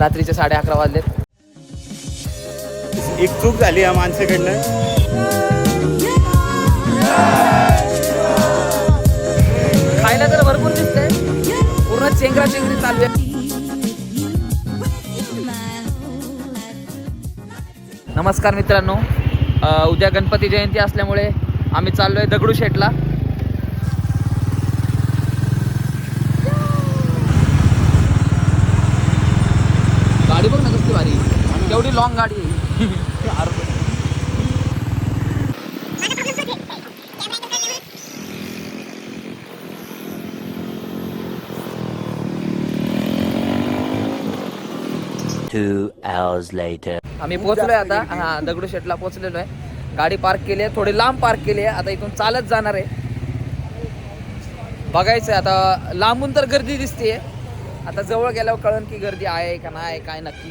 रात्रीचे 11:30 वाजलेत. एक चूक झाली या माणसाकडनं. खायला तर भरपूर दिसतंय, पूर्ण चेंगरा चेंगरी चालू आहे. नमस्कार मित्रांनो, उद्या गणपती जयंती असल्यामुळे आम्ही चाललोय दगडूशेठला. गाडी बघ ना कसली भारी, केवढी लॉंग गाडी आहे. आम्ही पोहोचलोय आता. हा, दगडूशेठला पोहोचलेलो आहे. गाडी पार्क केली आहे, थोडी लांब पार्क केली आहे. आता इथून चालत जाणार आहे. बघायचंय आता, लांबून तर गर्दी दिसतेय, आता जवळ गेल्यावर कळन की गर्दी आहे का नाही काय नक्की.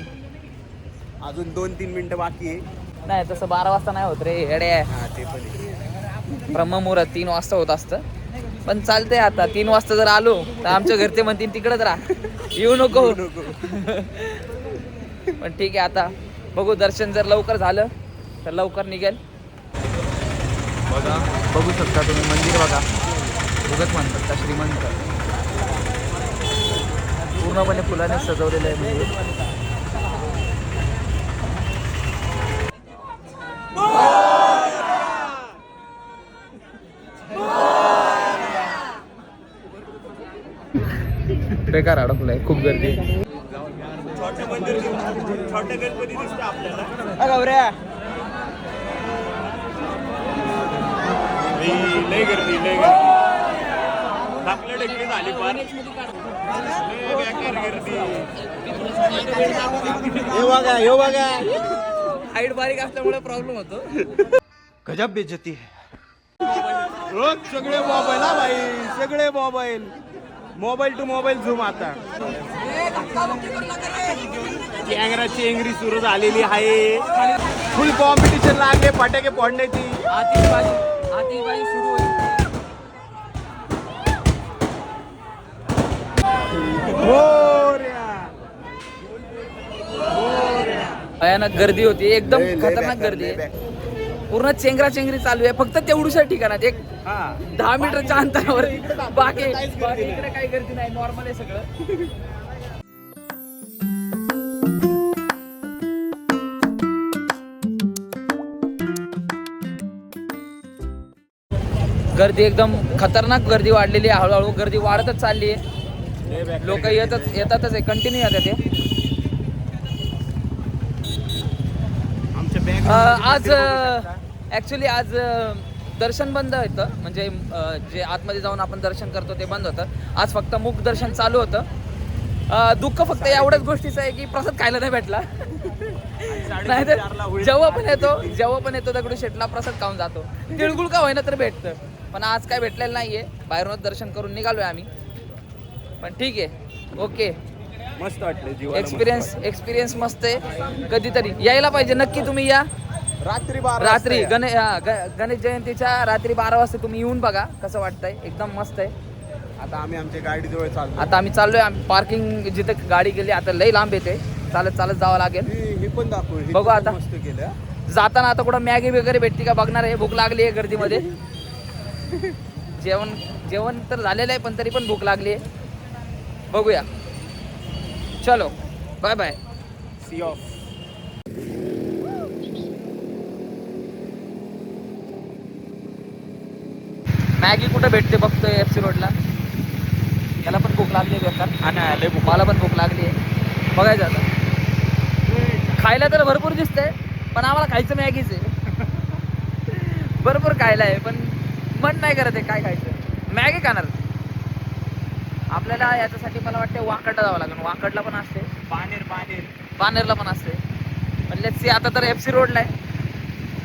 अजून 2-3 मिनिटं बाकी आहे. नाही तसं 12 वाजता नाही होत रे येडे. ते पण ब्रह्ममुहूर्त 3 वाजता होत असतं, पण चालतंय. आता 3 वाजता जर आलो तर आमच्या घरचे म्हणतील तिकडेच राहा, येऊ नको. पण ठीक आहे, आता बघू. दर्शन जर लवकर झालं तर लवकर निघेल. बघा, बघू शकता तुम्ही मंदिर. बघा, उगत म्हणतात का श्रीमंत. पूर्णपणे फुलाने सजवलेलं आहे मंदिर. बेकार अडकलंय, खूप गर्दी. छोटं मंदिर, छोटं गणपती दिसतं आपल्याला. गौऱ्या लय गर्दी, लय गर्दी. ढकलं ढकली झाली पण लय बेकार गर्दी. हे बघा, हे बघा, हाईट बारीक असल्यामुळे प्रॉब्लेम होतो. गजब बेइज्जती है. रोज सगळे मोबाईल. हा भाई, सगळे mobile. Mobile to mobile zoom. आता चेंगरा चेंगरी सुरू झालेली आहे. फुल कॉम्पिटिशन लागले फटाके फोडण्याची. आतिषबाजी सुरू होईल. भयानक गर्दी होती, एकदम खतरनाक गर्दी आहे. पूर्ण चेंगरा चेंगरी चालू आहे. फक्त तेवढ्याच ठिकाणात एक 10 मीटरच्या अंतरावर. बाकी इकडे काही गर्दी नाही, नॉर्मल आहे सगळं. गर्दी एकदम खतरनाक गर्दी वाढलेली आहे. हळूहळू गर्दी वाढतच चालली आहे. लोक येतातच आहे, कंटिन्यू येतात ते. आज ॲक्च्युली आज दर्शन बंद होतं, म्हणजे जे आतमध्ये जाऊन आपण दर्शन करतो ते बंद होतं. आज फक्त मुख दर्शन चालू होतं. दुःख फक्त एवढ्याच गोष्टीचं आहे की प्रसाद खायला नाही भेटला. नाही तर जेव्हा पण येतो दगडूशेठला प्रसाद खाऊन जातो. तिळगुळ का होईना तर भेटतं, पण आज काय भेटलेलं नाहीये. बाहेरूनच दर्शन करून निघालोय आम्ही. पण ठीक आहे, ओके. मस्त वाटलं. एक्सपिरियन्स मस्त आहे. कधीतरी यायला पाहिजे, नक्की तुम्ही या. रात्री गणेश जयंतीच्या रात्री 12 वाजता तुम्ही येऊन बघा कसं वाटतंय. एकदम मस्त आहे. आता आम्ही आमच्या गाडीजवळ चाललो. आता आम्ही चाललोय. आम्ही पार्किंग जिथे गाडी गेली आता लई लांब येते, चालत चालत जावं लागेल. हे पण दाखव. बघू आता मस्त केलं. जाताना. आता कुठं मॅगी वगैरे भेटते का बघणार आहे. भूक लागली आहे गर्दीमध्ये. जेवण तर झालेलं आहे, पण तरी पण भूक लागली आहे. बघूया. चलो, bye bye, see off. Maggi कुठं भेटते बघतोय FC रोडला. त्याला पण भूक लागली आहे बेकार. मला पण भूक लागली आहे. बघायचं आता. खायला तर भरपूर दिसतंय, पण आम्हाला खायचं मॅगीच आहे. भरपूर खायला आहे, पण मन नाही करत आहे काय खायचं. मॅगी खाणार आपल्याला. याच्यासाठी मला वाटतं वाकडला जावं लागेल. वाकडला पण असते, पानेरला पण असते. पण लेट्स सी. आता तर FC रोडला आहे,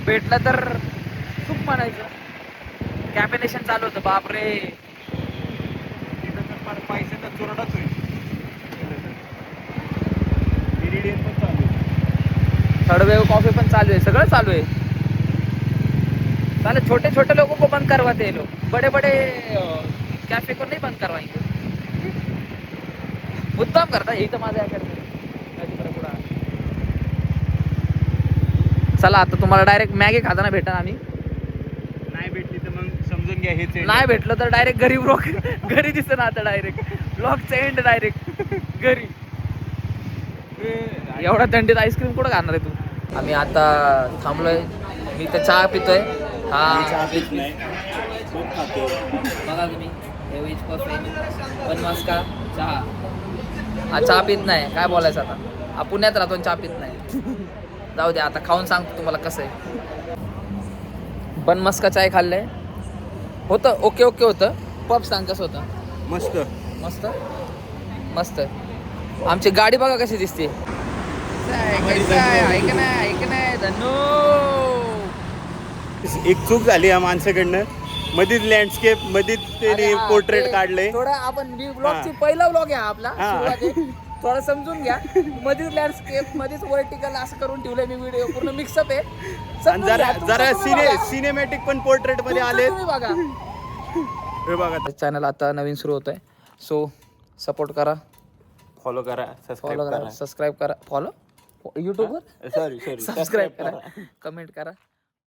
भेटलं तर खूप म्हणायचं. कॅम्पेनेशन चालू होतं. बापरे, पैसे तर चोरडाच होईल. थर्ड वेव कॉफी पण चालू आहे, सगळं चालू आहे. चालेल, छोटे छोटे लोगों को बंद करवाते हैं लोग, बड़े बड़े कैफे को नहीं बंद करवाएंगे. मुद्दाम करता, यही तर माझं आहे. चला आता तुम्हाला डायरेक्ट मॅगी खाताना भेटा आम्ही. नाही भेटली तर मग समजून घ्या हेच नाही भेटलं तर डायरेक्ट घरी ब्लॉग घरी दिसतं ना आता डायरेक्ट ब्लॉगचा एंड डायरेक्ट घरी. एवढा थंडीत आईस्क्रीम कुठं खाणार आहे तू. आम्ही आता थांबलोय. मी तर चहा पितोय. हा बघा तुम्ही हे व्हेज पफ पण मस्का चहा. हा चहा पित नाही काय बोलायचं आता. हा पुण्यात राहतो चहा पित नाही. जाऊ दे आता खाऊन सांगतो तुम्हाला कसं आहे. बन मस्का चाय खाल्लंय होतं ओके ओके होतं. पफ सांग कसं होतं. मस्त मस्त मस्त. आमची गाडी बघा कशी दिसते. ऐक नाही धन्नो. एक चूक झाली या माणसाकडनं. मधीच लँडस्केप मधीच त्याने पोर्ट्रेट काढले. थोडा आपण ब्लॉगची पहिला ब्लॉग आहे आपला. थोडं समजून घ्या. मध्येच लँडस्केप मध्येच वर्टिकल असं करून ठेवलंय मी. व्हिडिओ पूर्ण मिक्सअप आहे. जरा सिनेमॅटिक पण पोर्ट्रेट मध्ये आले. बघा हे बघा चॅनल आता नवीन सुरू होत आहे. सो सपोर्ट करा. फॉलो करा सबस्क्राईब करा. फॉलो युट्यूबवर सॉरी सबस्क्राईब करा. कमेंट करा.